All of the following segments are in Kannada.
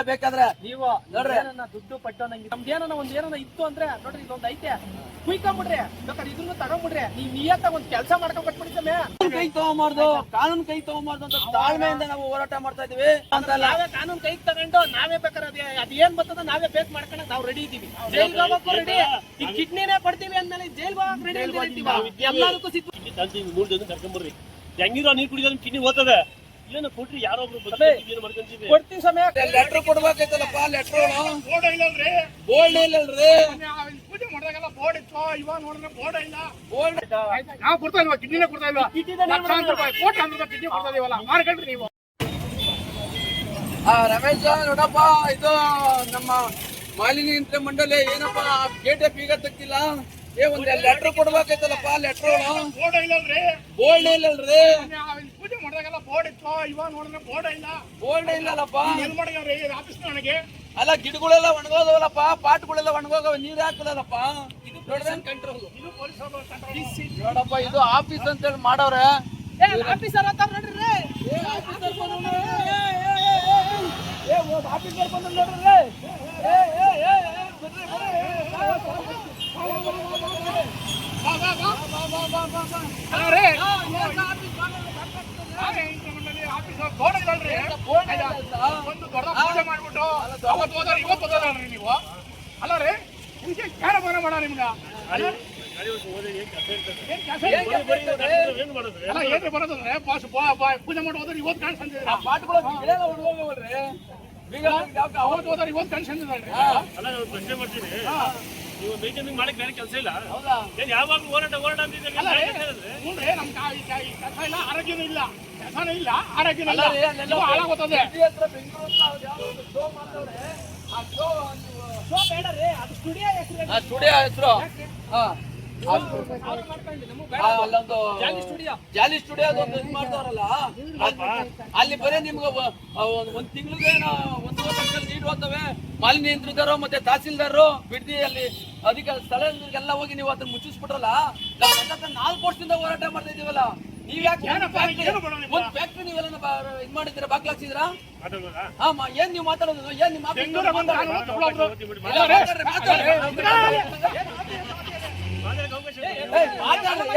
ಬೇಕಾದ್ರೆ ನೀವು ನೋಡ್ರಿ ದುಡ್ಡು ಪಟ್ಟು ನಂಗೆ ನಮ್ದೇನ ಒಂದ್ ಏನನ ಇತ್ತು ಅಂದ್ರೆ ನೋಡ್ರಿ ಇದೊಂದ್ ಐತೆ ಕುಯ್ಕೊಂಡ್ಬಿಡ್ರಿ ಬೇಕಾದ್ರೆ ಇದನ್ನು ತಗೊಂಡ್ಬಿಡ್ರಿ ನೀವ್ ನಿಯತ್ತ ಒಂದ್ ಕೆಲಸ ಮಾಡ್ಕೊಂಡ್ ಕಟ್ಬಿಡ್ತೇವೆ ಕೈ ತಗೊಂಬಾರ್ದು ಕಾನೂನು ಕೈ ತಗೊಂಬಾರ್ದು ಅಂತ ತಾಳ್ಮೆಯಿಂದ ನಾವು ಹೋರಾಟ ಮಾಡ್ತಾ ಇದೀವಿ ಅಂತ ನಾವೇ ಕಾನೂನು ಕೈ ತಗೊಂಡು ನಾವೇ ಬೇಕಾದ್ರೆ ಅದ್ ಏನ್ ಬರ್ತದ ನಾವೇ ಬೇಕ್ ಮಾಡ್ಕೊಂಡ್ ನಾವು ರೆಡಿ ಇದೀವಿ ಜೈಲ್ಗೆ ಹೋಗಕ್ಕೂ ರೆಡಿ ಈ ಕಿಡ್ನಿನೇ ಕೊಡ್ತೀವಿ ಅಂದ್ಮೇಲೆ ಜೈಲ್ಗೆ ಹೋಗಕ್ ರೆಡಿ ಎಲ್ಲದಕ್ಕೂ ಕರ್ಕೊಂಡ್ಬರ್ರಿ ಹೆಂಗಿರೋ ನೀರ್ ಕುಡಿಯೋದ್ ಕಿಡ್ನಿ ಹೋಗ್ತದೆ ಏನು ಕೊಟ್ರಿ ಯಾರೊಬ್ರು ಕೊಡ್ತೀವಿ ಸಮಯ ಲೆಟರ್ ಕೊಡ್ಬೇಕೈತಲ್ಲಪ್ಪ ಲೆಟರ್ ಬೋರ್ಡ್ ಇಲ್ಲಲ್ರಿ ಬೋಲ್ಡ್ ಇಲ್ಲಲ್ರಿ ಪೂಜೆ ಮಾಡಿದಾಗೆಲ್ಲ ಬೋರ್ಡ್ ಇತ್ತು ಇವಾಗ ನೋಡಿದ್ರೆ ಬೋರ್ಡ್ ಇಲ್ಲ ಬೋಲ್ಡ್ ನಾವು ಕೊಡ್ತಾ ಇಲ್ವಾ ಕಿಡ್ನಿನೇ ಕೊಡ್ತಾ ಇಲ್ವಾ ಲಕ್ಷಾಂತರ ರೂಪಾಯಿ ಕೋಟ್ಯಾಂತರ ರೂಪಾಯಿ ಕಿಡ್ನಿ ಕೊಡ್ತಾ ಇದೀವಲ್ಲ ಮಾರ್ಕೊಂಡ್ರಿ ನೀವು ರಮೇಶ್ ನೋಡಪ್ಪ ಇದು ನಮ್ಮ ಮಾಲಿನ್ಯ ಮಂಡಳಿ ಏನಪ್ಪ ಗೇಟೆ ಬೀಗ ತಕ್ಕಿಲ್ಲ ಒಂದ್ ಲೆಟರ್ ಕೊಡ್ಬೇಕೈತಲ್ಲಪ್ಪ ಲೆಟರ್ ಬೋರ್ಡ್ ಇಲ್ಲಲ್ರಿ ಬೋಲ್ಡ್ ಇಲ್ಲಲ್ರಿ ಪೂಜೆ ಮಾಡಿದಾಗೆಲ್ಲ ಬೋರ್ಡ್ ಇತ್ತು ಇವಾಗ ನೋಡಿದ್ರೆ ಬೋರ್ಡ್ ಇಲ್ಲ ಬೋಲ್ಡ್ ಇಲ್ಲಲ್ಲಪ್ಪ ಎಲ್ಲಿ ಮಾಡಿದ್ರಿ ಆಫೀಸ್ ನನಗೆ ಅಲ್ಲ ಗಿಡಗಳೆಲ್ಲ ಒಣಗೋದವಲ್ಲಪ್ಪ ಪಾಟ್ಗಳೆಲ್ಲ ಒಣಗೋಗವ ನೀರ್ ಹಾಕದಲ್ಲಪ್ಪ ನೋಡಪ್ಪ ಇದು ಆಫೀಸ್ ಅಂತ ಹೇಳಿ ಮಾಡವ್ರೆ ಆಫೀಸರ್ ಅಂತ ನೋಡ್ರಿ ಆಫೀಸರ್ ಬಂದ ನೋಡ್ರಿ ಒಂದು ದೊಡ್ಡ ಪೂಜೆ ಮಾಡ್ಬಿಟ್ಟು ಅವತ್ತು ಹೋದ್ರೆ ಇವತ್ತು ಹೋದ್ರಿ ನೀವು ಅಲ್ಲ ರೀ ಯಾರ ಮನ ಮಾಡ ನಿಮ್ಗ ಏನ್ರಿ ಬರೋದಂದ್ರೆ ಪೂಜೆ ಮಾಡಿ ಹೋದ್ರೆ ಇವತ್ತು ಕಾಣಿಸ್ತಿದ್ರೆ ಅವತ್ತು ಹೋದ್ರೆ ಇವತ್ತು ಕಾಣಿಸ್ತಿದ್ರಿ ಪ್ರಶ್ನೆ ಮಾಡ್ತೀನಿ ನೀವು ಮೇಂಟೈನಿಂಗ್ ಮಾಡಕ್ ಬೇರೆ ಕೆಲಸ ಇಲ್ಲ ಯಾವಾಗಲೂ ಹೋರಾಟ ಅಂತಿದ್ರೆ ನಮ್ ಕೆಲಸ ಇಲ್ಲ ಆರೋಗ್ಯನೂ ಇಲ್ಲ ಕೆಲಸನೂ ಇಲ್ಲ ಆರೋಗ್ಯನೂ ಇಲ್ಲ ಹಾಳಾಗೋತದೆ ಸ್ಟುಡಿಯೋ ಹೆಸರು ಜಾಲಿ ಸ್ಟುಡಿಯೋ ಅದೊಂದು ಇದು ಮಾಡ್ತಾರಲ್ಲ ಅಲ್ಲಿ ಬರೀ ನಿಮ್ಗೆ ಒಂದ್ ತಿಂಗಳಿಗೆ 1 ವರ್ಷ ನೀರು ಹೋಗ್ತವೆ ಮಾಲಿನ್ಯ ನಿಯಂತ್ರಿತರು ಮತ್ತೆ ತಹಸೀಲ್ದಾರರು ಬಿಡ್ದಿ ಅಲ್ಲಿ ಅಧಿಕಾರಿ ಸ್ಥಳಗಳಿಗೆಲ್ಲ ಹೋಗಿ ನೀವು ಅದನ್ನ ಮುಚ್ಚಿಸ್ಬಿಟ್ರಲ್ಲ ನಾವು 4 ವರ್ಷದಿಂದ ಹೋರಾಟ ಮಾಡ್ತಾ ಇದೀವಲ್ಲ ನೀವ್ ಯಾಕೆ ಒಂದ್ ಫ್ಯಾಕ್ಟ್ರಿ ನೀವೆಲ್ಲ ಇದ್ ಮಾಡಿದ್ದೀರಾ ಬಾಗ್ಲಾಕ್ಸಿದ್ರಾ ಏನ್ ನೀವು ಮಾತಾಡೋದು ಏನ್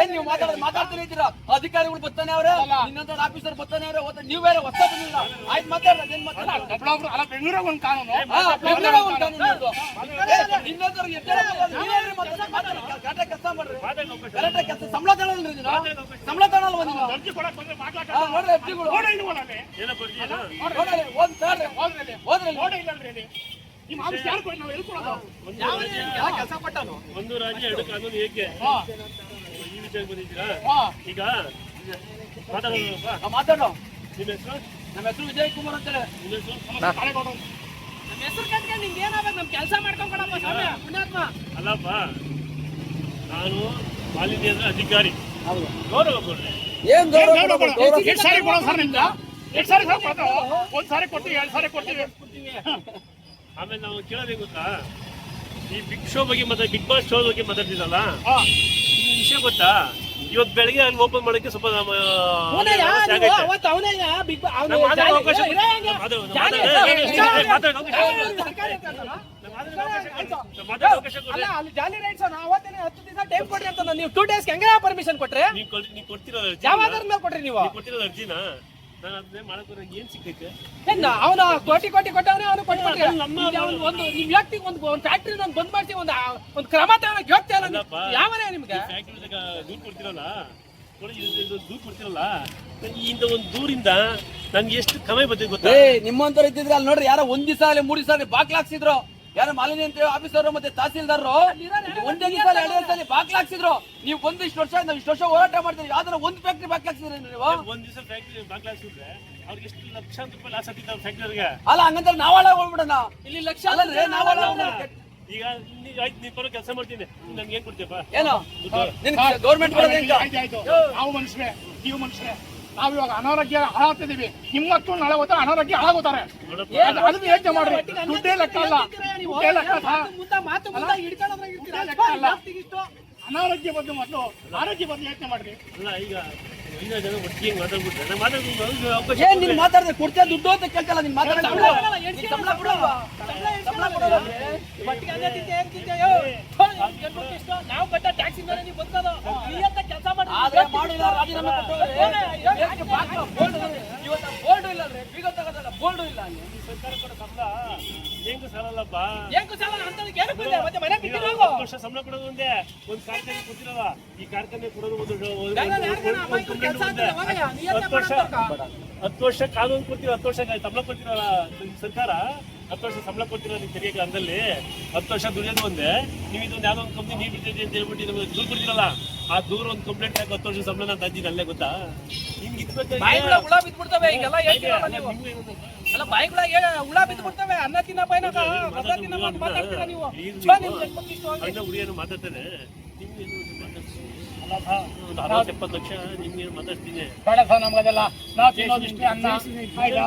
ಏನ್ ನೀವು ಮಾತಾಡ್ತಾನೆ ಇದ್ದೀರಾ ಅಧಿಕಾರಿಗಳು ಬರ್ತಾನೆ ಅವ್ರೆ ಇನ್ನೊಂದ್ ಆಫೀಸರ್ ಬರ್ತಾನೆ ಅವ್ರೆ ನೀವ್ ಬೇರೆ ಹೊಸ ಬಂದಿಲ್ಲ ಆಯ್ತು ಮಾತಾಡ್ರ ಬೆಂಗಳೂರಾಗ ಒಂದ್ ಕಾನೂನು ಕೆಲಸ ಮಾಡ್ರಿ ಕರೆಕ್ಟ್ ಕೆಲಸ ಸಂಬಳ ತಗೊಳ್ರಿ ಸಂಬಳ ತಗೊಳಲ್ವ ನೀವು ಒಂದು ರಾಜ್ಯ 2 ಕಾನೂನು ಏಕೆ ಈ ವಿಷಯಕ್ಕೆ ಬಂದಿದ್ದೀರಾ ಈಗ ಮಾತಾಡೋ ನಿಮ್ಮ ಹೆಸರು ನಮ್ಮ ಹೆಸರು ವಿಜಯ್ ಕುಮಾರ್ ಅಂತೇಳಿ ನಮ್ಮ ಹೆಸರು ಕಟ್ಕೊಂಡು ನಿಂಗೆ ಏನಾಗಬೇಕು ನಮ್ ಕೆಲಸ ಮಾಡ್ಕೊಂಡ್ಕೊಳಪ್ಪ ಸ್ವಾಮಿ ಪುಣ್ಯಾತ್ಮ ಅಲ್ಲಪ್ಪ ನಾನು ಮಾಲಿನ್ಯ ಅಧಿಕಾರಿ ಗೌರವ ಕೊಡ್ರಿ ಏನ್ ಎಷ್ಟು ಸಾರಿ ಕೊಡೋ ಸರ್ ನಿಮ್ಗೆ ಎಷ್ಟು ಸಾರಿ ಒಂದ್ ಸಾರಿ ಕೊಡ್ತೀವಿ 2 ಸಾರಿ ಕೊಡ್ತೀವಿ ಆಮೇಲೆ ನಾವು ಕೇಳೋದೇ ಗೊತ್ತಾ ಈ ಬಿಗ್ ಶೋ ಬಗ್ಗೆ ಬಿಗ್ ಬಾಸ್ ಶೋ ಬಗ್ಗೆ ಮಾತಾಡ್ತಿದ್ದಲ್ಲ ಈ ವಿಷಯ ಗೊತ್ತಾ ಇವತ್ತು ಬೆಳಗ್ಗೆ ಅಲ್ಲಿ ಓಪನ್ ಮಾಡೋಕೆ ಸ್ವಲ್ಪ ಜಾಲಿ ರೈಟ್ಸ್ ಅವತ್ತೇನೆ 10 ದಿವಸ ಟೈಮ್ ಕೊಡ್ರಿ ಅಂತ ನೀವು 2 ಡೇಸ್ ಹೆಂಗ ಪರ್ಮಿಷನ್ ಕೊಟ್ರೆ ನೀವು ಕೊಡ್ತಿರೋ ಯಾವ ಆಧಾರದ ಮೇಲೆ ಕೊಟ್ರಿ ನೀವು ಕೊಡ್ತಿರೋದು ಅರ್ಜಿನ ನಾನು ಅದನ್ನೇ ಮಾಡಕ್ಕೆ ಏನ್ ಸಿಕ್ಕೈತೆ ಅವನ ಕೋಟಿ ಕೊಟ್ಟವನೇ ಅವನು ಕೊಟ್ಬಿಟ್ರಿ ಒಂದು ನಿಮ್ ವ್ಯಕ್ತಿಗೆ ಒಂದು ಫ್ಯಾಕ್ಟ್ರಿ ನಾನು ಬಂದ್ ಮಾಡ್ತೀವಿ ಒಂದು ಕ್ರಮ ತಗೊಳಕ್ ಹೋಗ್ತೀಯಲ್ಲ ಯಾವನೇ ನಿಮ್ಗೆ ಫ್ಯಾಕ್ಟ್ರಿದಾಗ ದೂರ ಕೊಡ್ತಿರಲ್ಲ ದೂರ ಕೊಡ್ತಿರಲ್ಲ ಇಂದ ಒಂದು ದೂರಿಂದ ನನ್ಗೆ ಎಷ್ಟು ಕಮ್ಮಿ ಬಂದಿದೆ ಗೊತ್ತಾ ನಿಮ್ಮಂತವ್ರು ಇದ್ದಿದ್ರೆ ಅಲ್ಲಿ ನೋಡ್ರಿ ಯಾರೋ 1 ದಿವಸ ಅಲ್ಲಿ 3 ದಿವಸ ಬಾಗ್ಲಾಕ್ಸಿದ್ರು ಯಾರು ಮಾಲಿನ್ಯ ಆಫೀಸರ್ ಮತ್ತೆ ತಹಸೀಲ್ದಾರರು ಒಂದೇ ದಿವಸ 2 ದಿವಸದಲ್ಲಿ ಬಾಗ್ಲಾಕ್ಸಿದ್ರು ನೀವು ಬಂದು ಇಷ್ಟು ವರ್ಷ ಹೋರಾಟ ಮಾಡ್ತೀರಿ ಯಾವ್ದಾರ ಒಂದು ಫ್ಯಾಕ್ಟ್ರಿ ಬಾಗ್ಲಾಕ್ಸಿದ್ರಿ ನೀವು ಒಂದ್ ದಿವಸ ಫ್ಯಾಕ್ಟ್ರಿ ಬಾಗ್ಲಾಕ್ಸಿದ್ರೆ ಅವ್ರಿಗೆ ಎಷ್ಟು ಲಕ್ಷಾಂತರ ರೂಪಾಯಿ ಲಾಸ್ ಆಗ್ತಿತ್ತು ಫ್ಯಾಕ್ಟ್ರಿಗೆ ಅಲ್ಲ ಹಂಗಂದ್ರೆ ನಾವಾಳ ಹೋಗ್ಬಿಡೋಣ ಇಲ್ಲಿ ಲಕ್ಷ ನಾವಾಳ ಈಗ ಆಯ್ತು ನೀನ್ ಬರೋ ಕೆಲಸ ಮಾಡ್ತೀನಿ ನನ್ಗೆ ಏನ್ ಕೊಡ್ತೀಯಪ್ಪ ಏನೋ ಗೌರ್ಮೆಂಟ್ ನಾವು ಮನುಷ್ಯರೇ ನೀವು ಮನುಷ್ಯರೇ ನಾವ್ ಇವಾಗ ಅನಾರೋಗ್ಯ ಹಾಳಾಗ್ತಿದೀವಿ ನಿಮ್ಮತ್ತು ನಾಳೆ ಹೋದ್ರೆ ಅನಾರೋಗ್ಯ ಹಾಳಾಗೋತಾರೆ ಅದನ್ನ ಯೋಚನೆ ಮಾಡ್ರಿ ದುಡ್ಡೇ ಲೆಕ್ಕ ಅಲ್ಲ ದುಡ್ಡೇ ಲೆಕ್ಕ ಅನಾರೋಗ್ಯ ಬಗ್ಗೆ ಮೊದಲು ಆರೋಗ್ಯ ಬಗ್ಗೆ ಯೋಚನೆ ಮಾಡ್ರಿ ಅಲ್ಲ ಈಗ ಐದಾರು ಜನ ಒಟ್ಟಿಗೆ ಮಾತಾಡ್ಬಿಟ್ರೆ ನಾನು ಮಾತಾಡ್ಬಿಟ್ಟು ಅವಕಾಶ ಏನ್ ನೀನ್ ಮಾತಾಡಿದ್ರೆ ಕೊಡ್ತೀಯ ದುಡ್ಡು ಅಂತ ಕೇಳ್ತಲ್ಲ ನೀನ್ ಮಾತಾಡಲ್ಲ ಸಂಬಳ ಕೊಡಲ್ಲ, ಎಷ್ಟ್ ಸಂಬಳ ಕೊಡಲ್ವಾ ಸಂಬಳ ಕೊಡಲ್ಲ ಮಟ್ಟಿಗೆ ಅದೇ ತಿಂತೆ, ಏನ್ ತಿಂತೆಯೋ? ಗೆಲ್ಬೇಕು ಇಷ್ಟು. ನಾವು ಕಟ್ಟ ಟ್ಯಾಕ್ಸಿ ಮೇಲೆ ನೀವು ಬದುಕೋದು. ನಿಯತ್ತ ಕೆಲಸ ಮಾಡಿ ಆದ್ರೆ ಮಾಡಿಲ್ಲ ರಾಜೀನಾಮೆ ಕೊಟ್ಟವ್ರೆ ಇವತ್ತು ಬೋರ್ಡು ಇಲ್ಲ ಅಂದ್ರೆ ಬೀಗ ತಗೋದಲ್ಲ ಬೋರ್ಡು ಇಲ್ಲ ಅಲ್ಲಿ ಸರ್ಕಾರ ಕೊಡೋ ಸಂಬಳ ಹೆಂಗ್ ಸಾಲಲ್ಲಪ್ಪ. ಏನ್ ಕುಶಲ ಅಂತದಕ್ಕೆ ಏನಕ್ಕೆ ಬಂದೆ? ಮತ್ತೆ ಮನೆ ಈಗ ಬಿಟ್ಟಿರೋ 10 ವರ್ಷ ಸಂಬಳ ಕೊಡೋದು ಒಂದೇ, ಒಂದ್ ಕಾರ್ಖಾನೆ ಕೊಡ್ತಿರಲ್ಲ, ಈ ಕಾರ್ಖಾನೆ ಕೊಡೋದು ಒಂದು ಕೆಲಸ ಒಂದೇ. 10 ವರ್ಷ ಕಾನೂನು ಕೊಡ್ತೀವಿ, 10 ವರ್ಷ ಸಂಬಳ ಕೊಡ್ತಿರಲ್ಲ ಸರ್ಕಾರ, 10 ವರ್ಷ ಸಂಬಳ ಕೊಡ್ತಿರೋ ನೀವು ತೆರಿಗೆ ಕಾಲದಲ್ಲಿ 10 ವರ್ಷ ದುಡಿಯೋದು ಒಂದೇ. ನೀವು ಇದೊಂದು ಯಾವ್ದೋ ಒಂದು ಕಂಪ್ನಿ ನೀವು ಬಿಟ್ಟಿದೆ ಅಂತ ಹೇಳ್ಬಿಟ್ಟು ನಮಗೆ ದೂರ ಕೊಡ್ತಿರಲ್ಲ, ಆ ದೂರ ಒಂದು ಕಂಪ್ಲೇಂಟ್ ಹಾಕಿ 10 ವರ್ಷ ಸಂಬಳ ನಾನು ತಂದಿದ್ದೀನಿ ಅಲ್ಲೇ ಗೊತ್ತಾ? ಹಿಂಗೆ ಬಾಯಿಗಳ ಹುಳ ಬಿದ್ಬಿಡ್ತವೆ ಹಿಂಗೆಲ್ಲ ಹೇಳ್ತೀರಲ್ಲ ನೀವು. ಅಲ್ಲ ಬಾಯಿಗಳಾಗ ಹುಳ ಬಿದ್ಬಿಡ್ತವೆ. ಅನ್ನ ತಿನ್ನ ಬೈನಾಗ ಮದ ತಿನ್ನ ಬಂದು ಮಾತಾಡ್ತೀರಾ ನೀವು? ಅಣ್ಣ ಹುಡುಗಿಯನ್ನು ಮಾತಾಡ್ತಾನೆ, ನಿಮ್ಗೆ ಒಂದು 60-70 ಲಕ್ಷ ನಿಮ್ಗೆ ಮಾತಾಡ್ತೀನಿ. ಬೇಡ ಸರ್ ನಮ್ಗದೆಲ್ಲ ನಾವು ತಿನ್ನೋದಿಷ್ಟೇ ಅನ್ನ ಆಯ್ತಾ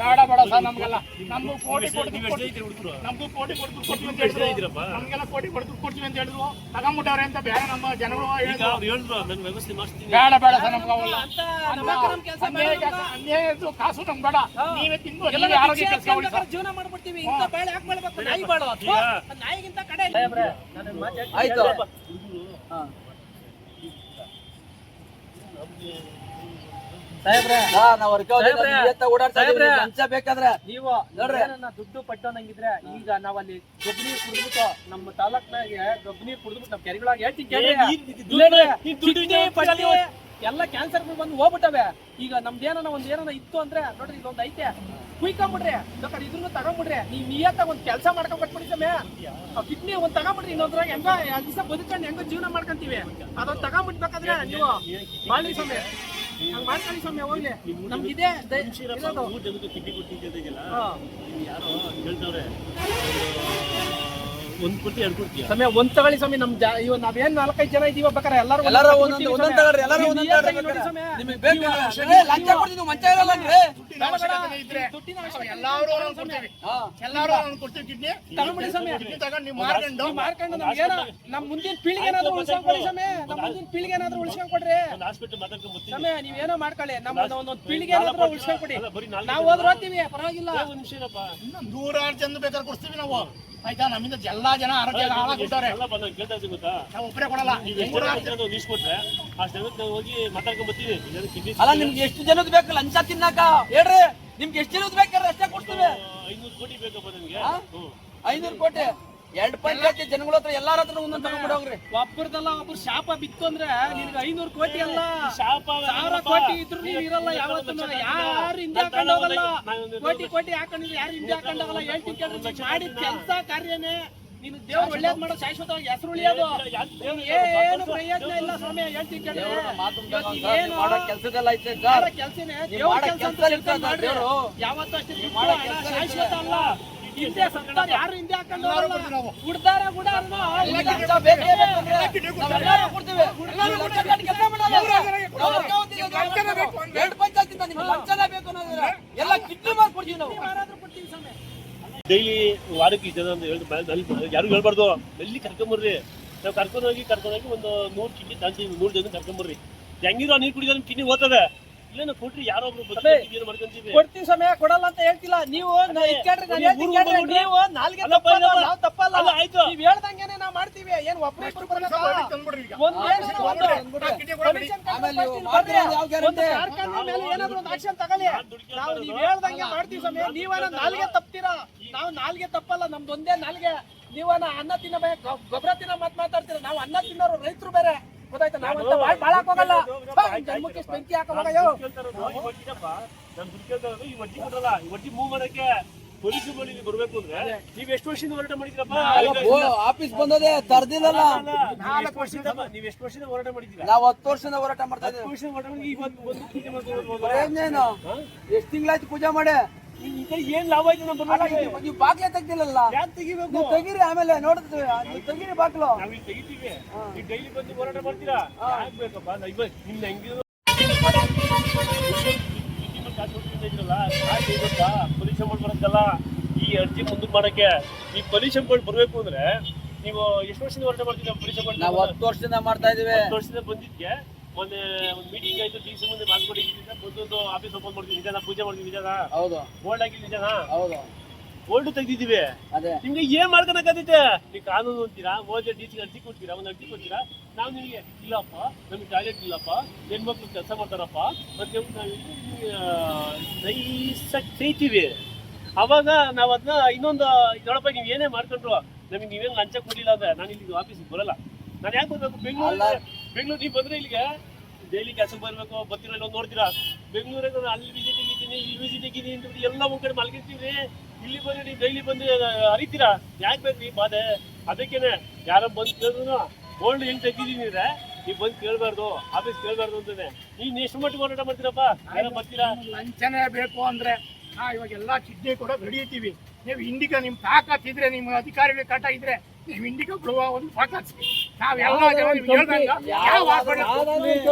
ಬೇಡ ಬೇಡ ಸರ್ ನಮ್ಗೆಲ್ಲ ನಮ್ಗೂ ಕೋಟಿ ಕೊಡ್ತೀವಿ ನಮ್ಗೂ ಕೋಟಿ ಕೊಡ್ತೀವಿ ಅಂತ ಹೇಳಿದ್ರು ನಮ್ಗೆಲ್ಲ ಕೋಟಿ ಕೊಡ್ತೀವಿ ಅಂತ ಹೇಳಿದ್ರು ತಗೊಂಬಿಟ್ಟವ್ರೆ ಅಂತ ಬೇರೆ ನಮ್ಮ ಜನಗಳು ಹೇಳಿದ್ರು ಅವ್ರು ಹೇಳಿದ್ರು ನಾನು ವ್ಯವಸ್ಥೆ ಮಾಡ್ತೀನಿ. ಬೇಡ ಬೇಡ ಸರ್ ನಮ್ಗೆ ಅವೆಲ್ಲ ಕೆಲಸ ಅನ್ಯಾಯ ಕಾಸು ನಮ್ಗೆ ಬೇಡ ನೀವೇ ತಿಂದು ನೀವೇ ಆರೋಗ್ಯ ಕೆಲಸ ಮಾಡಿ ಸರ್ ಜೀವನ ಮಾಡ್ಬಿಡ್ತೀವಿ. ಇಂಥ ಬೇಳೆ ಯಾಕೆ ಮಾಡ್ಬೇಕು? ನಾಯಿ ಬೇಡ, ನಾಯಿಗಿಂತ ಕಡೆ ಆಯ್ತು ನಾವು ಓಡಾಡ್ತಾ ಇದೀವಿ ಲಂಚ ಬೇಕಾದ್ರೆ ನೀವು ನೋಡ್ರಿ. ಏನನ್ನ ದುಡ್ಡು ಪಟ್ಟೋನಂಗಿದ್ರೆ ಈಗ ನಾವಲ್ಲಿ ಗೊಬ್ಬನಿ ಕುಡಿದ್ಬಿಟ್ಟು ನಮ್ಮ ತಾಲೂಕ್ನಾಗೆ ಗೊಬ್ಬನಿ ಕುಡಿದ್ಬಿಟ್ಟು ನಮ್ಮ ಕೆರೆಗಳಾಗ ಹೇಳ್ತೀನಿ ಕೇಳ್ರಿ. ಕಿಡ್ನಿ, ಪಟ್ಟಿ ಎಲ್ಲ ಕ್ಯಾನ್ಸರ್ಗಳು ಬಂದು ಹೋಗ್ಬಿಟ್ಟವೆ. ಈಗ ನಮ್ದೇನ ಒಂದ್ ಇತ್ತು ಅಂದ್ರೆ ನೋಡ್ರಿ ಇದೊಂದು ಐತೆ, ಕುಯ್ಕೊಂಬಿಡ್ರಿ, ಬೇಕಾದ್ರೆ ಇದ್ರೂ ತಗೊಂಬಿಡ್ರಿ. ನೀವ್ ನಿಯತ್ತಾಗ ಒಂದ್ ಕೆಲಸ ಮಾಡ್ಕೊಂಡ್ ಕಟ್ಬಿಡಿ ಸಮಯ. ಕಿಡ್ನಿ ಒಂದ್ ತಗೊಂಬಿಡ್ರಿ, ಇನ್ನೊಂದ್ರಾಗ ಹೆಂಗ 2 ದಿವಸ ಬದುಕೊಂಡು ಹೆಂಗೋ ಜೀವನ ಮಾಡ್ಕೊಂತೀವಿ. ಅದೊಂದ್ ತಗೊಂಬಿಡ್ಬೇಕಾದ್ರೆ ನೀವು ಮಾಡಿ ಸಮಯ ಹಂಗ ಮಾಡ್ಕೊಳ್ಳಿ ಸಮಯ ಹೋಗ್ಲಿ. ನಮ್ಗಿದೆ ಇರೋದು. ಮೂರು ಜನಕ್ಕೆ ಕಿಡ್ನಿ ಕೊಡ್ತೀನಿ ಅಂತ ಇದೆಯಲ್ಲ, ಯಾರೋ ಹೇಳ್ತವ್ರೆ ಒಂದ್ ಕೊಡ್ತಿ 2 ಕೊಡ್ತೀಯ ಸಮಯ ಒಂದ್ ತಗೊಳ್ಳಿ ಸಮಯ. ನಮ್ ಇವ್ ನಾವೇನ್ 4-5 ಜನ ಇದೀವ ಬೇಕಾರೆ ಎಲ್ಲರೂ ಒಂದೊಂದ್ ತಗೊಳ್ರಿ ಎಲ್ಲರೂ ಒಂದೊಂದ್ ತಗೊಳ್ರಿ ನಿಮಗೆ ಬೇಕು ಲಂಚ ಕೊಡ್ತೀವಿ ಮಂಚ ಇರಲ್ಲ ಅಂದ್ರೆ ಎಲ್ಲಾರು ಕೊಡ್ತೀವಿ ಎಲ್ಲಾರು ಕೊಡ್ತೀವಿ ಕಿಡ್ನಿ ತಗೊಂಬಿಡಿ ಸಮಯ. ತಗೊಂಡು ನೀವು ಮಾರ್ಕೊಂಡು ಮಾರ್ಕೊಂಡು ನಮ್ಗೇನ ನಮ್ ಮುಂದಿನ ಪೀಳಿಗೆ ಏನಾದ್ರು ಉಳಿಸ್ಕೊಂಡ್ಕೊಡಿ ಸಮಯ. ನಮ್ ಮುಂದಿನ ಪೀಳಿಗೆ ಏನಾದ್ರು ಉಳಿಸ್ಕೊಂಡ್ಕೊಡ್ರಿ ಒಂದು ಹಾಸ್ಪಿಟಲ್ ಮಾತಾಡ್ಕೊಂಡು ಬರ್ತೀನಿ. ಸಮಯ. ನೀವೇನೋ ಮಾಡ್ಕೊಳ್ಳಿ, ನಮ್ಮ ಒಂದೊಂದ್ ಪೀಳಿಗೆ ಏನಾದ್ರು ಉಳಿಸ್ಕೊಂಡ್ಕೊಡಿ. ನಾವು ಹೋದ್ರೆ ಓದ್ತೀವಿ, ಪರವಾಗಿಲ್ಲ. ಒಂದು ನಿಮಿಷನಪ್ಪ, ನೂರಾರು ಜನ ಬೇಕಾದ್ರೆ ಕೊಡ್ತೀವಿ ನಾವು ಆಯ್ತಾ. ನಮ್ಮಿಂದ ಎಲ್ಲಾ ಜನ ಆರೋಗ್ಯ ಹಾಳಾಗ್ಬಿಟ್ಟವ್ರೆ. ಎಲ್ಲ ಬಂದು ಕೇಳ್ತಾ ಇದ್ದೀನಿ ಗೊತ್ತಾ, ನಾವು ಒಬ್ಬರೇ ಕೊಡಲ್ಲ ನೀವು ಎಷ್ಟು ಜನ ಲೀಸ್ಟ್ ಕೊಟ್ರೆ ಅಷ್ಟು ಜನಕ್ಕೆ ನಾವು ಹೋಗಿ ಮಾತಾಡ್ಕೊಂಡು ಬರ್ತೀವಿ. ಕಿಡ್ನಿ ಅಲ್ಲ ನಿಮ್ಗೆ ಎಷ್ಟು ಜನದ್ ಬೇಕು ಲಂಚ ತಿನ್ನಾಕ ಹೇಳ್ರಿ. ನಿಮ್ಗೆ ಎಷ್ಟು ಜನದ್ ಬೇಕಾದ್ರೆ ಅಷ್ಟೇ ಕೊಡ್ತೀವಿ. 500 ಕೋಟಿ ಬೇಕಪ್ಪ ನನಗೆ. 500 ಕೋಟಿ 2 ಪಂಚಾಯತಿ ಜನಗಳ ಹತ್ರ ಎಲ್ಲಾರ ಹತ್ರ ಒಂದೊಂದು ತಗೊಂಡ್ಬಿಡು ಹೋಗ್ರಿ. ಒಬ್ಬರದಲ್ಲ ಒಬ್ರು ಶಾಪ ಬಿತ್ತು ಅಂದ್ರೆ ನಿನ್ಗೆ 500 ಕೋಟಿ ಅಲ್ಲ, ಶಾಪ 1000 ಕೋಟಿ ಇದ್ರು ನೀವ್ ಇರಲ್ಲ ಯಾವತ್ತೂ. ಯಾರು ಹಿಂದೆ ಹಾಕೊಂಡು ಹೋಗಲ್ಲ. ಕೋಟಿ ಹಾಕೊಂಡಿದ್ರೆ ಯಾರು ಹಿಂದೆ ಹಾಕೊಂಡು ಹೋಗಲ್ಲ. ಹೇಳ್ತೀನಿ ಕೇಳ್ರಿ, ಮಾಡಿದ ಕೆಲಸ ಕಾರ್ಯನೇ ನೀನು ದೇವ್ರು ಒಳ್ಳೇದ್ ಮಾಡೋ ಶಾಶ್ವತವಾಗಿ ಹೆಸರು ಉಳಿಯೋದು. ಏನು ಪ್ರಯೋಜನ ಇಲ್ಲ ಸ್ವಾಮಿ. ಹೇಳ್ತೀನಿ ಕೇಳ್ರಿ, ಏನು ಮಾಡೋ ಕೆಲ್ಸದಲ್ಲ ಐತೆ ಮಾಡೋ ಕೆಲ್ಸನೇ ದೇವ್ರ ಕೆಲಸ ಮಾಡ್ರಿ. ದೇವ್ರು ಯಾವತ್ತೂ ಅಷ್ಟೇ ಶಾಶ್ವತ ಅಲ್ಲ. ಹಿಂದೆ ಸತ್ತಾರ ಯಾರು ಹಿಂದೆ ಹಾಕೊಂಡು ಹೋಗಲ್ಲ. ಉಡ್ದಾರ ಕೂಡ ಲಂಚ ಬೇಕೇ ಬೇಕಂದ್ರೆ ನಾವೆಲ್ಲರೂ ಕೊಡ್ತೀವಿ. ಎಲ್ಲರೂ ಲಂಚ ಕಟ್ಟಿ ಕೆಲಸ ಮಾಡೋದು. ನಾವು 2 ಪಂಚಾಯತಿಂದ ನಿಮ್ಗೆ ಲಂಚನೇ ಬೇಕು ಅನ್ನೋದಿಲ್ಲ. ಎಲ್ಲ ಕಿಡ್ನಿ ಮಾಡ್ಕೊಡ್ತೀವಿ ನಾವು. ಕೊಡ್ತೀವಿ ಸಮಯ. ಡೈಲಿ ವಾರಕ್ಕೆ ಈ ಜನ ಅಂತ ಹೇಳಿ ಯಾರು ಹೇಳ್ಬಾರ್ದು. ಎಲ್ಲಿ ಕರ್ಕೊಂಬರ್ರಿ, ನಾವು ಕರ್ಕೊಂಡೋಗಿ ಒಂದು 100 ಕಿಡ್ನಿ ತಂತೀವಿ, 100 ಜನ ಕರ್ಕೊಂಬರ್ರಿ. ಹೆಂಗಿರೋ ನೀರು ಕುಡಿದ್ರೆ ಕಿಡ್ನಿ ಓದ್ತದೆ. ಇಲ್ಲ ಕೊಟ್ರಿ ಯಾರೋ ಒಬ್ರು ಮಾಡ್ಕೊಂತೀವಿ. ಕೊಡ್ತೀವಿ ಸಮಯ, ಕೊಡಲ್ಲ ಅಂತ ಹೇಳ್ತಿಲ್ಲ. ನೀವು ನೀವು ನಾಲ್ಗೆ ತಪ್ಪಲ್ಲ, ನಾವು ತಪ್ಪಲ್ಲ. ನೀವ್ ಹೇಳ್ದಂಗೆನೆ ನಾವ್ ಮಾಡ್ತೀವಿ. ಏನ್ ಒಬ್ರಿಬ್ರು ತಂದ್ಬಿಡ್ರಿ ಈಗ ಏನಾದ್ರು ಒಂದು ಆಕ್ಷನ್ ತಗೊಳ್ಳಿ. ನಾವು ನೀವ್ ಹೇಳ್ದಂಗೆ ಮಾಡ್ತೀವಿ ಸಮಯ. ನೀವೇನ ನಾಲ್ಗೆ ತಪ್ತೀರಾ, ನಾವು ನಾಲ್ಗೆ ತಪ್ಪಲ್ಲ. ನಮ್ದು ಒಂದೇ ನಾಲ್ಗೆ. ನೀವನ ಅನ್ನ ತಿನ್ನ ಗೊಬ್ಬರ ತಿನ್ನ ಮಾತಾಡ್ತೀರಾ. ನಾವು ಅನ್ನ ತಿನ್ನೋರು ರೈತರು ಬೇರೆ, ಗೊತ್ತಾಯ್ತಾ? ನಾವಂತ ಬಾಳ ಹಾಕೋಗಲ್ಲ. ಜನ್ಮಕ್ಕೆ ಬೆಂಕಿ ಹಾಕೋವಾಗ ನಾನು ದುಡ್ಡು ಕೇಳ್ತಾರದು ಈ ವಡ್ಡಿ ಕೊಡಲ್ಲ. ಈ ವಡ್ಡಿ ಮೂವ್ ಮಾಡಕ್ಕೆ ಪೊಲೀಸ್ ಬರ್ಬೇಕು ಅಂದ್ರೆ ನೀವ್ ಎಷ್ಟು ವರ್ಷದಿಂದ ಹೋರಾಟ ಮಾಡಿದ್ರಪ್ಪ? ಆಫೀಸ್ ಬಂದದೆ ತರ್ದಿಲ್ಲಲ್ಲ. 4 ವರ್ಷದಿಂದ ನೀವ್ ಎಷ್ಟು ವರ್ಷದಿಂದ ಹೋರಾಟ ಮಾಡಿದ್ದೀರಾ? ನಾವು 10 ವರ್ಷದಿಂದ ಹೋರಾಟ ಮಾಡ್ತಾ ಇದ್ದೀವಿ. 10 ವರ್ಷದಿಂದ ಹೋರಾಟ ಮಾಡಿ ಇವತ್ತು ಒಂದು ಪೂಜೆ ಮಾಡ್ಕೊಂಡು ಪ್ರಯೋಜನ ಎಷ್ಟು ತಿಂಗಳಾಯ್ತು ಪೂಜೆ ಮಾಡಿ? ಏನ್ ಲಾಭ ಆಯ್ತು ನಮ್ಮ ನೀವು ಬಾಗ್ಲೇ ತೆಗ್ದಿಲ್ಲಲ್ಲ. ಯಾಕೆ ತೆಗಿಬೇಕು? ನೀವು ತೆಗೀರಿ, ಆಮೇಲೆ ನೋಡ್ತೀವಿ. ನೀವು ತೆಗೀರಿ ಬಾಗ್ಲು. ನಾವ್ ಇಲ್ಲಿ ತೆಗಿತೀವಿ. ನೀವು ಡೈಲಿ ಬಂದು ಹೋರಾಟ ಮಾಡ್ತೀರಾ? ಆಗ್ಬೇಕಪ್ಪ. ನಿಮ್ನ ಹೆಂಗಿದ್ರು ಪೊಲೀಸ್ ಬರೋದಲ್ಲ. ಈ ಅರ್ಜಿ ಮುಂದಕ್ಕೆ ಮಾಡಕ್ಕೆ ಈ ಪೊಲೀಸ್ ಬರ್ಬೇಕು ಅಂದ್ರೆ ನೀವು ಎಷ್ಟು ವರ್ಷದಿಂದ ಹೋರಾಟ ಮಾಡ್ತೀರಾ? ಪೊಲೀಸ್ ನಾವು 10 ವರ್ಷದಿಂದ ಮಾಡ್ತಾ ಇದೀವಿ. 10 ವರ್ಷದಿಂದ ಬಂದಿದ್ಕೆ ಮೊನ್ನೆ ಒಂದು ಮೀಟಿಂಗ್ ಆಯ್ತು, ಡಿ ಸಿ ಮುಂದೆ ಮಾತುಕೊಟ್ಟಿದ್ದ ಬಂದೊಂದು ಆಫೀಸ್ ಓಪನ್ ಮಾಡ್ತೀವಿ, ನಿಜಾನ ಪೂಜೆ ಮಾಡ್ತೀವಿ, ನಿಜಾನ ಹೌದು ಬೋಲ್ಡ್ ಹಾಕಿ, ನಿಜಾನ ಹೌದು ಬೋಲ್ಡ್ ತೆಗ್ದಿದ್ದೀವಿ. ಅದೇ ನಿಮ್ಗೆ ಏನ್ ಮಾಡ್ಕೊಳಕತ್ತೈತೆ? ನೀವು ಕಾನೂನು ಅಂತೀರಾ, ಓದಿ ಡಿ ಸಿ ಅರ್ಜಿ ಕೊಡ್ತೀರಾ, ಒಂದು ಅರ್ಜಿ ಕೊಡ್ತೀರಾ, ನಾವು ನಿಮಗೆ ಇಲ್ಲಪ್ಪ ನಮಗೆ ಟಾಯ್ಲೆಟ್ ಇಲ್ಲಪ್ಪ, ಹೆಣ್ಮಕ್ಳು ಕೆಲಸ ಮಾಡ್ತಾರಪ್ಪ ಅಂತ ನೈಸಾಗಿ ಕೈತೀವಿ. ಅವಾಗ ನಾವು ಅದನ್ನ ಇನ್ನೊಂದು ನೋಡಪ್ಪ, ನೀವು ಏನೇ ಮಾಡ್ಕೊಂಡ್ರು ನಮಗೆ ನೀವೇನು ಲಂಚ ಕೊಡಲಿಲ್ಲ ಅಂದ್ರೆ ನಾನು ಇಲ್ಲಿ ಆಫೀಸಿಗೆ ಬರಲ್ಲ. ನಾನು ಯಾಕೆ ಬರ್ಬೇಕು? ಬೆಂಗಳೂರು ನೀವು ಬಂದ್ರೆ ಇಲ್ಲಿಗೆ ಡೈಲಿ ಕೆಲಸಕ್ಕೆ ಬರಬೇಕು, ಬರ್ತೀರ ಇಲ್ಲ ನೋಡ್ತೀರಾ. ಬೆಂಗಳೂರಾಗ ಅಲ್ಲಿ ವಿಸಿಟ್ ಆಗಿದ್ದೀನಿ, ಇಲ್ಲಿ ವಿಸಿಟ್ ಆಗಿದ್ದೀನಿ ಅಂತ ಎಲ್ಲ ಒಂದ್ ಕಡೆ ಮಲಗಿರ್ತೀವಿ. ಇಲ್ಲಿ ಬಂದು ನೀವು ಡೈಲಿ ಬಂದು ಅರಿತೀರಾ, ಯಾಕೆ ಬೇಕ್ರಿ ಬಾಧೆ? ಅದಕ್ಕೇನೆ ಯಾರೋ ಬಂದು ಕೇಳಿದ್ರು ಗೋಲ್ಡ್ ಹೆಂಗ್ ತೆಗಿದೀನಿ ಅಂದ್ರೆ ನೀವು ಬಂದು ಕೇಳಬಾರ್ದು, ಆಫೀಸ್ ಕೇಳಬಾರ್ದು ಅಂತಾನೆ. ನೀನ್ ಎಷ್ಟು ಮಟ್ಟಿಗೆ ಹೋರಾಟ ಮಾಡ್ತೀರಪ್ಪ? ಯಾರೋ ಬರ್ತೀರಾ? ಲಂಚನೇ ಬೇಕು ಅಂದ್ರೆ ಇವಾಗ ಎಲ್ಲಾ ಕಿಡ್ನಿ ಕೂಡ ಹಿಡಿಯುತ್ತೀವಿ. ನೀವು ಇಂಡಿಕಾ ನಿಮ್ ತಾಕತ್ತಿದ್ರೆ, ನಿಮ್ಮ ಅಧಿಕಾರಿಗಳು ಕಟ್ಟ ಇದ್ರೆ ನೀವು ಇಂಡಿಕಾ ಬಿಡುವ ಒಂದು ತಾಕತ್. ನಾವೆಲ್ಲ ಹೇಳ್ದಂಗ ಯಾವ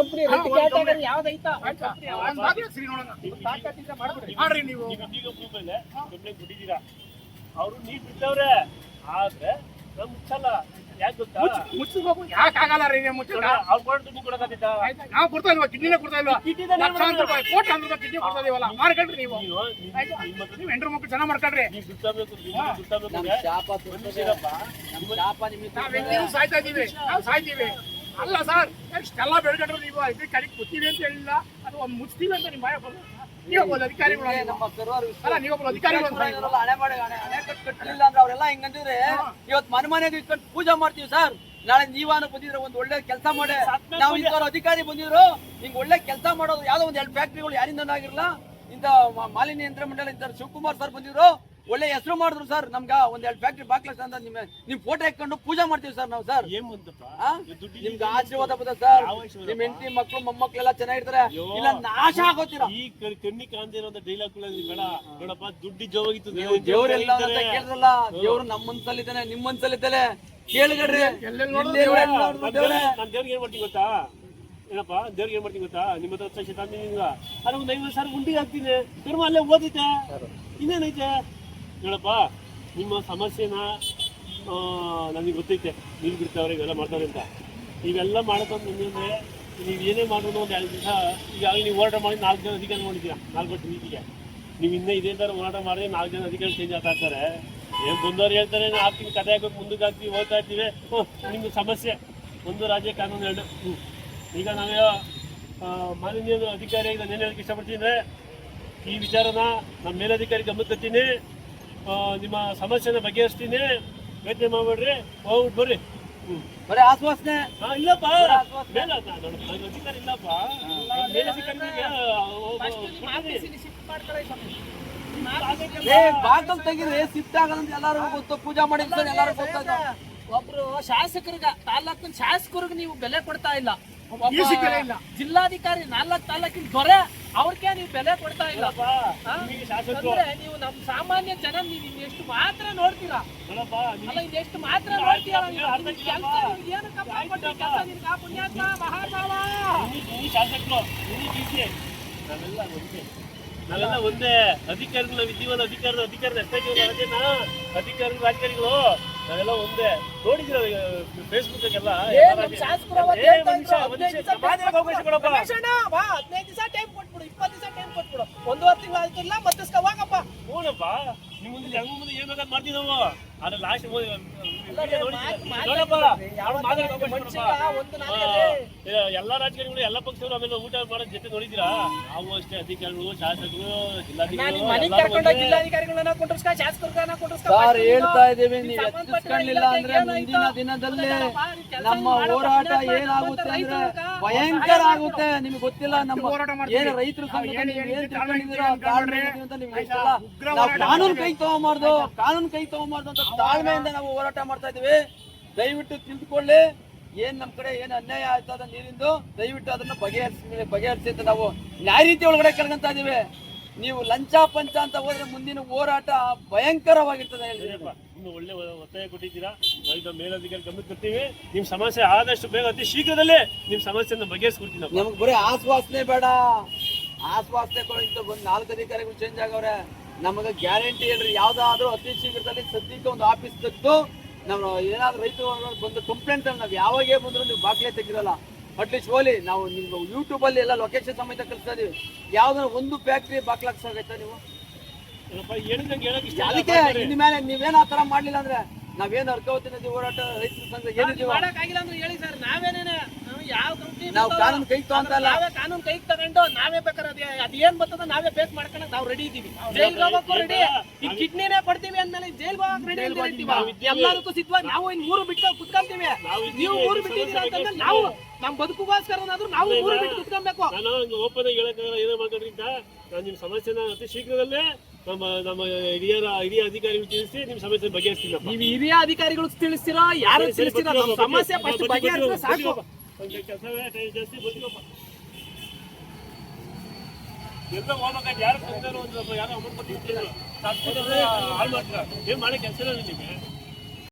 ಯಾವ್ದೈತಾ ಮಾಡ್ರಿ ನೀವು. ಈಗ ಪ್ರೂಫ್ ಮೇಲೆ ಕಂಪ್ಲೇಂಟ್ ಕೊಟ್ಟಿದ್ದೀರಾ, ಅವರು ನೀವ್ ಬಿಟ್ಟವ್ರೆ, ಆದ್ರೆ ನಮ್ ಮುಚ್ಚಲ್ಲ. ಯಾಕೆ ಗೊತ್ತಾ? ಮುಚ್ಚಬೇಕು. ಯಾಕೆ ಆಗಲ್ಲ ರೀ? ಮುಚ್ಚಲ್ಲ. ಅವ್ರು ಕೊಟ್ಟು ದುಡ್ಡು ಕೊಡಕ್ಕಾಗ್ತೈತಾ? ನಾವು ಕೊಡ್ತಾ ಇಲ್ವಾ? ಕಿಡ್ನಿನೇ ಕೊಡ್ತಾ ಇಲ್ವಾ? ಲಕ್ಷಾಂತರ ರೂಪಾಯಿ, ಕೋಟ್ಯಾಂತರ ರೂಪಾಯಿ ಕಿಡ್ನಿ ಕೊಡ್ತಾ ಇದೀವಲ್ಲ, ಮಾಡ್ಕೊಳ್ರಿ ನೀವು. ನೀವು ಹೆಂಡ್ರು ಮಕ್ಕಳು ಚೆನ್ನಾಗಿ ಮಾಡ್ಕೊಳ್ರಿ. ನೀವು ಬಿಡ್ತಾಬೇಕು, ಬಿಡ್ತಾಬೇಕು. ನಾವೆಲ್ಲರೂ ಸಾಯ್ತಾ ಇದೀವಿ, ನಾವು ಸಾಯ್ತೀವಿ. ಅಲ್ಲ ಸರ್, ಇಷ್ಟೆಲ್ಲ ಬೆಳ್ಕೊಂಡ್ರು ನೀವು ಇದಕ್ಕೆ ಕಡೆಗೆ ಗೊತ್ತೀವಿ ಅಂತ ಹೇಳಿಲ್ಲ, ಅದು ಒಂದು ಮುಚ್ತೀವಿ ಅಂತ ನಿಮ್ಮ ಭಯ ಬರೋದು. ನೀವೊಬ್ಬ ಅಧಿಕಾರಿಗಳು ನಮ್ಮ ಸರ್ವರ್ ಅಲ್ಲ, ನೀವೊಬ್ಬ ಅಧಿಕಾರಿಗಳು ಹಣೆ ಕಟ್ಟಲಿಲ್ಲ ಅಂದ್ರೆ ಅವರೆಲ್ಲ ಹಿಂಗಂತಿದ್ರೆ ಇವತ್ತು ಮನೆಗೆ ಇಟ್ಕೊಂಡು ಪೂಜೆ ಮಾಡ್ತೀವಿ ಸರ್. ನಾಳೆ ನೀವಾನು ಬಂದಿದ್ರೆ ಒಂದ್ ಒಳ್ಳೆ ಕೆಲಸ ಮಾಡಿ, ನಾವು ಇಂಥವ್ರ ಅಧಿಕಾರಿ ಬಂದಿದ್ರು ಹಿಂಗ್ ಒಳ್ಳೆ ಕೆಲಸ ಮಾಡೋದು. ಯಾವ್ದೋ ಒಂದ್ 2 ಫ್ಯಾಕ್ಟ್ರಿಗಳು ಯಾರಿಂದ ಆಗಿರಲ್ಲ, ಇಂಥ ಮಾಲಿನ್ಯ ಯಂತ್ರ ಮಂಡಳಿ ಇಂಥ ಶಿವಕುಮಾರ್ ಸರ್ ಬಂದಿದ್ರು, ಒಳ್ಳೆ ಹೆಸರು ಮಾಡಿದ್ರು ಸರ್. ನಮ್ಗ ಒಂದ್ 2 ಫ್ಯಾಕ್ಟ್ರಿ ಬಾಕ್ಲಸ್ ಅಂತ ನಿಮ್ ಫೋಟೋ ಹಾಕೊಂಡು ಪೂಜೆ ಮಾಡ್ತೀವಿ ಸರ್ ನಾವು ಸರ್. ನಿಮ್ಗೆ ಆಶೀರ್ವಾದ ಬದ ಸರ್. ನಿಮ್ ಹೆಂಡತಿ ಮಕ್ಳು ಮೊಮ್ಮಕ್ಳೆಲ್ಲ ಚೆನ್ನಾಗಿರ್ತಾರೆ, ಇಲ್ಲ ನಾಶ ಆಗೋತೀರಾ. ಈ ಕಣ್ಣಿ ಕಾಣ್ದಿರೋ ಡೈಲಾಗ್ ಬೇಡ ಬೇಡಪ್ಪ. ದುಡ್ಡಿ ಜೋಗಿತ್ತು ದೇವ್ರೆಲ್ಲ ಅಂತ ಕೇಳಿದ್ರಲ್ಲ, ದೇವ್ರು ನಮ್ಮ ಮನ್ಸಲ್ಲಿದ್ದಾನೆ, ನಿಮ್ ಮನ್ಸಲ್ಲಿದ್ದಾನೆ. ಕೇಳಿಗಡ್ರಿ ನಾನು ದೇವ್ರಿಗೆ ಏನ್ ಮಾಡ್ತೀನಿ ಗೊತ್ತಾ? ಏನಪ್ಪ ದೇವ್ರಿಗೆ ಏನ್ ಮಾಡ್ತೀನಿ ಗೊತ್ತಾ? ನಿಮ್ಮ ಹತ್ರ 10 ಲಕ್ಷ ತಂದಿದ್ದೀಗ, ಅದ್ರ ಒಂದು 50 ಸಾವಿರ ಗುಂಡಿಗೆ ಹಾಕ್ತೀನಿ. ಧರ್ಮ ಅಲ್ಲೇ ಓದೈತೆ, ಇನ್ನೇನೈತೆ ಹೇಳಪ್ಪ. ನಿಮ್ಮ ಸಮಸ್ಯೆನ ನನಗೆ ಗೊತ್ತೈತೆ, ನೀರು ಬಿಡ್ತಾವ್ರೆ ಇವೆಲ್ಲ ಮಾಡ್ತಾರೆ ಅಂತ. ಇವೆಲ್ಲ ಮಾಡ್ಕೊಂಡು ಬಂದ್ರೆ ನೀವು ಏನೇ ಮಾಡೋದು ಒಂದು 2 ದಿವಸ ಈಗಾಗಲೇ ನೀವು ಹೋರಾಟ ಮಾಡಿ 4 ಜನ ಅಧಿಕಾರಿ ಮಾಡಿದ್ದೀರಾ, 4 ವರ್ಷ ನೀತಿಗೆ. ನೀವು ಇನ್ನೂ ಇದೇ ಥರ ಹೋರಾಟ ಮಾಡಿದ್ರೆ 4 ಜನ ಅಧಿಕಾರಿ ಚೇಂಜ್ ಆಗ್ತಾ ಇರ್ತಾರೆ. ಏನು ಬಂದವ್ರು ಹೇಳ್ತಾರೆ ನಾವು ಹಾಕ್ತೀವಿ, ಕತೆ ಹಾಕೋಕೆ ಮುಂದಕ್ಕೆ ಹಾಕ್ತೀವಿ, ಹೋಗ್ತಾ ಇರ್ತೀವಿ. ನಿಮ್ಮದು ಸಮಸ್ಯೆ ಒಂದು ರಾಜ್ಯ ಕಾನೂನು 2. ಈಗ ನಾವೇ ಮಾಲಿನ್ಯ ಅಧಿಕಾರಿಯಾಗಿ ನಾನು ಏನು ಹೇಳಕ್ಕೆ ಇಷ್ಟಪಡ್ತೀನಿ ಅಂದರೆ, ಈ ವಿಚಾರನ ನಮ್ಮ ಮೇಲಧಿಕಾರಿ ಗಮನಕ್ಕೆ ತರ್ತೀನಿ, ನಿಮ್ಮ ಸಮಸ್ಯೆನ ಬಗೆಹರಿಸ್ತೀನಿ, ಯೋಚನೆ ಮಾಡ್ಬೇಡ್ರಿ, ಹೋಗ್ಬಿಟ್ಟು ಬರ್ರಿ. ಬರೀ ಆಶ್ವಾಸನೆ ಇಲ್ಲಪ್ಪ, ಮೇಲ ಅಧಿಕಾರಿ ಇಲ್ಲಪ್ಪ, ಮೇಲಧಿಕಾರಿಗೆ ಬಾಟಲ್ ತೆಗಿದ್ರೆ ಶಿಫ್ಟ್ ಆಗಲ್ಲ ಎಲ್ಲಾರು ಗೊತ್ತು. ಪೂಜಾ ಮಾಡಿದ್ರೆ ಎಲ್ಲಾರು ಗೊತ್ತಾಗ. ಒಬ್ರು ಶಾಸಕರಿಗೆ, ತಾಲೂಕಿನ ಶಾಸಕರಿಗೆ ನೀವು ಬೆಲೆ ಕೊಡ್ತಾ ಇಲ್ಲ. ಇಲ್ಲ. ಜಿಲ್ಲಾಧಿಕಾರಿ 4 ತಾಲೂಕಿನ ದೊರೆ ಅವ್ರಿಗೆ ನೀವು ಬೆಲೆ ಕೊಡ್ತಾ ಇಲ್ಲ. ಅಂದ್ರೆ ನೀವು ನಮ್ ಸಾಮಾನ್ಯ ಜನ ನೀವು ಇನ್ನೆಷ್ಟು ಮಾತ್ರ ನೋಡ್ತೀರಾ, ಅಲ್ಲ ಇನ್ನೆಷ್ಟು ಮಾತ್ರ ನೋಡ್ತೀರಾ. ಪುಣ್ಯಾತ್ಮ ಮಹಾಭಾವ ಶಾಸಕರು ನಾವೆಲ್ಲ ಒಂದೇ ಅಧಿಕಾರಿಗಳು. ನಾವು ಇದ್ದೀವಲ್ಲ ಅಧಿಕಾರದ ಎಷ್ಟೇ ಅಧಿಕಾರಿಗಳು ರಾಜಕಾರಿಗಳು ನಾವೆಲ್ಲ ಒಂದೇ. ನೋಡಿದಿರ ಫೇಸ್ಬುಕ್ ಎಲ್ಲ 15 ದಿವಸ ಟೈಮ್ ಕೊಟ್ಬಿಡು, 20 ದಿವಸ ಟೈಮ್ ಕೊಟ್ಬಿಡು, 1.5 ತಿಂಗಳು ಆಯ್ತಿಲ್ಲ ಮತ್ತೆ ಹೋಗಪ್ಪ. ಹೂನಪ್ಪ, ನಿಮ್ ಮುಂದೆ ಹೆಂಗ್ ಮುಂದೆ ಏನ್ ಬೇಕಾದ್ ಮಾಡ್ತೀವಿ ನಾವು. ಆದ್ರೆ ಲಾಸ್ಟ್ ಎಲ್ಲಾ ರಾಜಕಾರಣಿಗಳು ಎಲ್ಲ ಪಕ್ಷಗಳು ಆಮೇಲೆ ಊಟ ಮಾಡೋ ಜೊತೆ ನೋಡಿದಿರಾ? ನಾವು ಅಷ್ಟೇ ಅಧಿಕಾರಿಗಳು, ಶಾಸಕರು, ಜಿಲ್ಲಾಧಿಕಾರಿಗಳನ್ನ ಕುಂಡ್ರಿಸ್ಕ, ಶಾಸಕರನ್ನ ಕುಂಡ್ರಿಸ್ಕ. ಸರ್ ಹೇಳ್ತಾ ಇದೀವಿ, ನೀವು ಎತ್ತಿಸ್ಕೊಂಡಿಲ್ಲ ಅಂದ್ರೆ ಮುಂದಿನ ದಿನದಲ್ಲಿ ನಮ್ಮ ಹೋರಾಟ ಏನಾಗುತ್ತೆ ಅಂದ್ರೆ ಭಯಂಕರ ಆಗುತ್ತೆ. ನಿಮ್ಗೆ ಗೊತ್ತಿಲ್ಲ ನಮ್ಮ ಏನು ರೈತರು ಸಂಘಟನೆ ಏನ್ ತಿಳ್ಕೊಂಡಿದ್ದೀರಾ ಅಂತ ನಿಮ್ಗೆ ಇಷ್ಟಲ್ಲ. ನಾವು ಕಾನೂನು ಕೈ ತಗೊಂಬಾರ್ದು ಅಂತ ತಾಳ್ಮೆಯಿಂದ ನಾವು ಹೋರಾಟ ಮಾಡ್ತಾ ಇದೀವಿ. ದಯವಿಟ್ಟು ತಿಳಿದುಕೊಳ್ಳಿ, ಏನ್ ನಮ್ ಕಡೆ ಏನ್ ಅನ್ಯಾಯ ಆಯ್ತದ ನೀರಿಂದು ದಯವಿಟ್ಟು ಅದನ್ನ ಬಗೆಹರಿಸಿ ಅಂತ ನಾವು ನ್ಯಾಯ ರೀತಿ ಒಳಗಡೆ ಕೇಳ್ಕೊಂತ ಇದೀವಿ. ನೀವು ಲಂಚ ಪಂಚ ಅಂತ ಹೋದ್ರೆ ಮುಂದಿನ ಹೋರಾಟ ಭಯಂಕರವಾಗಿರ್ತದೆ. ಇನ್ನು ಒಳ್ಳೆ ಒತ್ತಾಯ ಕೊಟ್ಟಿದ್ದೀರಾ, ನಾವು ಮೇಲಧಿಕಾರಿ ಗಮನಕ್ಕೆ ತರ್ತೀವಿ. ನಿಮ್ ಸಮಸ್ಯೆ ಆದಷ್ಟು ಬೇಗ ಅತಿ ಶೀಘ್ರದಲ್ಲೇ ನಿಮ್ ಸಮಸ್ಯೆಯನ್ನು ಬಗೆಹರಿಸ್ಕೊಡ್ತೀನಿ. ನಮ್ಗೆ ಬರೀ ಆಶ್ವಾಸನೆ ಬೇಡ, ಆಶ್ವಾಸನೆ ಇಂತ ಬಂದ್ 4 ಅಧಿಕಾರಿಗಳು ಚೇಂಜ್ ಆಗವ್ರೆ. ನಮಗೆ ಗ್ಯಾರಂಟಿ ಹೇಳ್ರಿ, ಯಾವ್ದಾದ್ರು ಅತಿ ಶೀಘ್ರದಲ್ಲಿ ಸದ್ಯಕ್ಕೆ ಒಂದು ಆಫೀಸ್ ತೆಗೆದು ನಾವು ಏನಾದ್ರು ರೈತರು ಬಂದು ಕಂಪ್ಲೇಂಟ್ ನಾವು ಯಾವಾಗೇ ಬಂದ್ರು ನೀವು ಬಾಕ್ಲೆ ತೆಗಿರಲ್ಲ. ಅಟ್ಲೀಸ್ಟ್ ಹೋಲಿ ನಾವು ನಿಮ್ಗೆ ಯೂಟ್ಯೂಬ್ ಅಲ್ಲಿ ಎಲ್ಲ ಲೊಕೇಶನ್ ಸಮೇತ ಕಳಿಸ್ತಾ ಇದೀವಿ. ಯಾವ್ದಾರ ಒಂದು ಫ್ಯಾಕ್ಟ್ರಿ ಬಾಕ್ಲಾಗ್ಸಾಗೈತಾ ನೀವು? ಹೇಳಿದಂಗೆ ಹೇಳಕ್ ಇಷ್ಟ ಅದಕ್ಕೆ ಇನ್ಮೇಲೆ ನೀವೇನ್ ಆತರ ಮಾಡ್ಲಿಲ್ಲ ಅಂದ್ರೆ ನಾವೇನ್ ಅರ್ಕಾವತಿ ಹೋರಾಟ ರೈತರ ಸಂಘ ಏನಿದೀವ ಮಾಡಕ್ಕಾಗಿಲ್ಲ ಅಂದ್ರೆ ಹೇಳಿ ಸರ್, ನಾವೇನೇನೆ ಯಾವ ಕಂಪ್ನಿ ನಾವು ಕಾನೂನು ಕೈ ತಗೊಂತಲ್ಲ. ನಾವೇ ಕಾನೂನು ಕೈಗೆ ತಗೊಂಡು ನಾವೇ ಬೇಕಾದ್ರೆ ಅದೇನ್ ಬರ್ತದ ನಾವೇ ಬೇಸ್ ಮಾಡ್ಕೊಳಕ್ ನಾವು ರೆಡಿ ಇದೀವಿ. ಜೈಲ್ಗೆ ಹೋಗಕ್ಕೂ ರೆಡಿ, ಈ ಕಿಡ್ನಿನೇ ಕೊಡ್ತೀವಿ ಅಂದ್ಮೇಲೆ ಜೈಲ್ಗೆ ಹೋಗಕ್ ರೆಡಿ ಎಲ್ಲದಕ್ಕೂ ಸಿದ್ಧವಾಗಿ ನಾವು ಇನ್ ಊರು ಬಿಟ್ಟು ಕುತ್ಕೊಂತೀವಿ. ನೀವು ಊರು ಬಿಟ್ಟಿದ್ದೀರಾ ಅಂತಂದ್ರೆ ನಾವು ನಮ್ ಬದುಕುಗೋಸ್ಕರನಾದ್ರೂ ನಾವು ಊರು ಬಿಟ್ಟು ಕುತ್ಕೊಬೇಕು. ನಾನು ಓಪನ್ ಆಗಿ ಹೇಳಕ್ಕಾಗಲ್ಲ, ಏನೋ ಮಾತಾಡ್ರಿಂದ ನಾನು ನಿಮ್ಮ ಸಮಸ್ಯೆನ ಅತಿ ಶೀಘ್ರದಲ್ಲೇ ನಮ್ಮ ಹಿರಿಯ ಅಧಿಕಾರಿಗಳು ತಿಳಿಸಿ ನಿಮ್ಮ ಸಮಸ್ಯೆ ಬಗೆಹರಿಸ್ತೀನಿ. ನೀವು ಹಿರಿಯ ಅಧಿಕಾರಿಗಳು ತಿಳಿಸ್ತೀರೋ ಯಾರು ತಿಳಿಸ್ತೀರೋ ನಮ್ಮ ಸಮಸ್ಯೆ ಫಸ್ಟ್ ಬಗೆಹರಿಸಿದ್ರೆ ಸಾಕು. ಕೆಲಸವೇ ಜಾಸ್ತಿ ಬಂದಿರಪ್ಪ, ಎಲ್ಲ ಹೋಗ್ಬೇಕಾದ್ರೆ ಯಾರು ಬಂದಾರೋ ಒಂದು ಯಾರೋ ಅಮೌಂಟ್ ಕೊಟ್ಟಿರ್ತೀರ ಹಾಳು ಮಾಡ್ತೀರಾ, ಏನ್ ಮಾಡೋ ಕೆಲಸ ಇಲ್ಲ ನಿಮಗೆ.